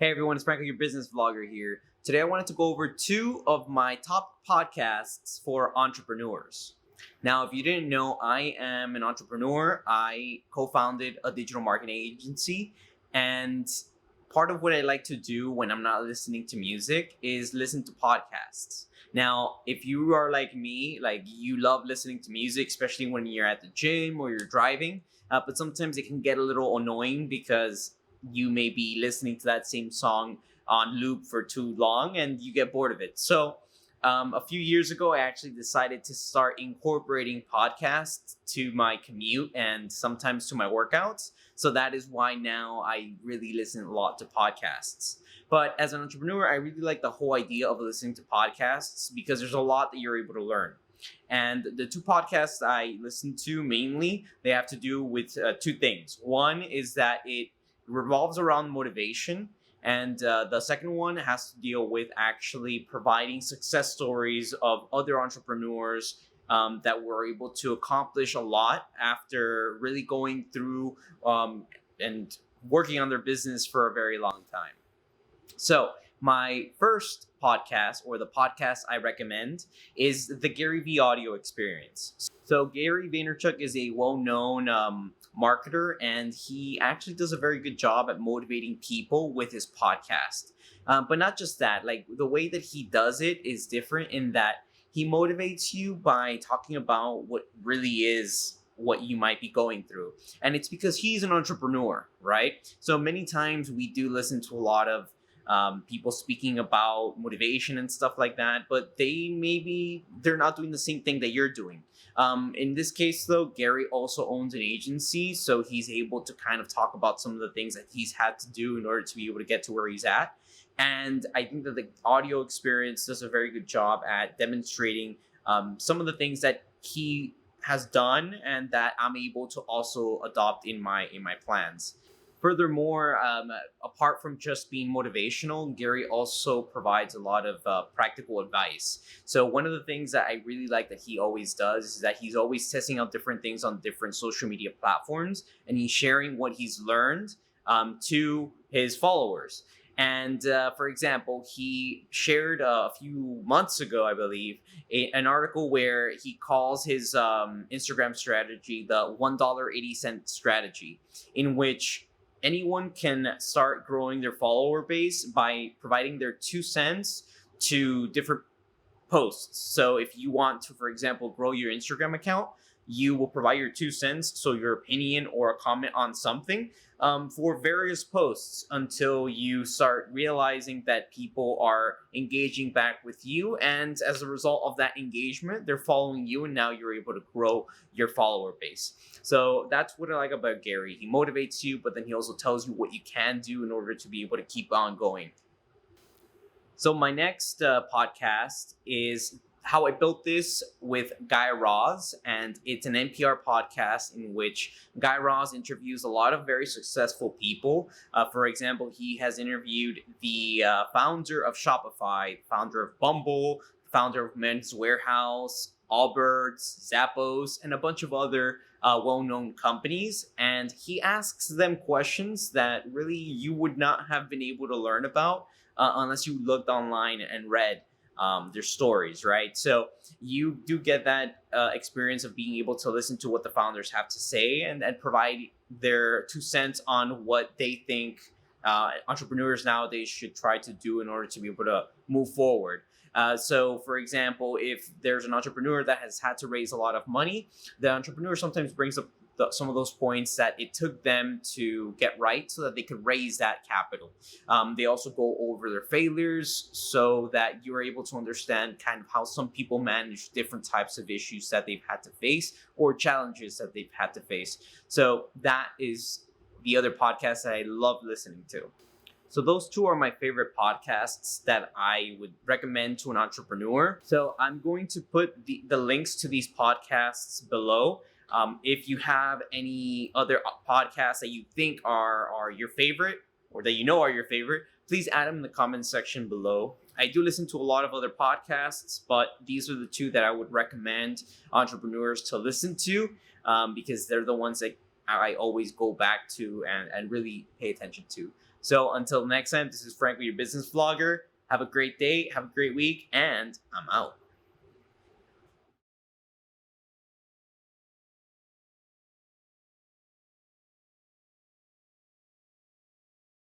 Hey everyone, it's Franco, your business vlogger here. Today I wanted to go over two of my top podcasts for entrepreneurs. Now, if you didn't know, I am an entrepreneur. I co-founded a digital marketing agency, and part of what I like to do when I'm not listening to music is listen to podcasts. Now, if you are like me, like you love listening to music, especially when you're at the gym or you're driving, but sometimes it can get a little annoying because you may be listening to that same song on loop for too long and you get bored of it. So a few years ago, I actually decided to start incorporating podcasts to my commute and sometimes to my workouts. So that is why now I really listen a lot to podcasts. But as an entrepreneur, I really like the whole idea of listening to podcasts because there's a lot that you're able to learn. And the two podcasts I listen to mainly, they have to do with two things. One is that it revolves around motivation, and the second one has to deal with actually providing success stories of other entrepreneurs that were able to accomplish a lot after really going through and working on their business for a very long time. So my first podcast, or the podcast I recommend, is the Gary Vee audio experience. So Gary Vaynerchuk is a well-known marketer, and he actually does a very good job at motivating people with his podcast. But not just that, like the way that he does it is different in that he motivates you by talking about what really is what you might be going through. And it's because he's an entrepreneur, right? So many times we do listen to a lot of people speaking about motivation and stuff like that, but they're not doing the same thing that you're doing. In this case, though, Gary also owns an agency, so he's able to kind of talk about some of the things that he's had to do in order to be able to get to where he's at. And I think that the audio experience does a very good job at demonstrating some of the things that he has done and that I'm able to also adopt in my plans. Furthermore, apart from just being motivational, Gary also provides a lot of practical advice. So one of the things that I really like that he always does is that he's always testing out different things on different social media platforms, and he's sharing what he's learned to his followers. And for example, he shared a few months ago, I believe, an article where he calls his Instagram strategy the $1.80 strategy, in which anyone can start growing their follower base by providing their 2 cents to different posts. So if you want to, for example, grow your Instagram account, you will provide your 2 cents, so your opinion or a comment on something, for various posts until you start realizing that people are engaging back with you. And as a result of that engagement, they're following you, and now you're able to grow your follower base. So that's what I like about Gary. He motivates you, but then he also tells you what you can do in order to be able to keep on going. So my next podcast is How I Built This with Guy Raz, and it's an NPR podcast in which Guy Raz interviews a lot of very successful people. For example, he has interviewed the founder of Shopify, founder of Bumble, founder of Men's Warehouse, Allbirds, Zappos, and a bunch of other well-known companies. And he asks them questions that really you would not have been able to learn about unless you looked online and read their stories, right? So you do get that experience of being able to listen to what the founders have to say and provide their 2 cents on what they think entrepreneurs nowadays should try to do in order to be able to move forward. So, for example, if there's an entrepreneur that has had to raise a lot of money, the entrepreneur sometimes brings up some of those points that it took them to get right so that they could raise that capital. They also go over their failures so that you're able to understand kind of how some people manage different types of issues that they've had to face or challenges that they've had to face. So that is the other podcast that I love listening to. So those two are my favorite podcasts that I would recommend to an entrepreneur. So I'm going to put the links to these podcasts below. If you have any other podcasts that you think are your favorite, or that you know are your favorite, please add them in the comment section below. I do listen to a lot of other podcasts, but these are the two that I would recommend entrepreneurs to listen to because they're the ones that I always go back to and really pay attention to. So until next time, this is Franco, your business vlogger. Have a great day, have a great week, and I'm out.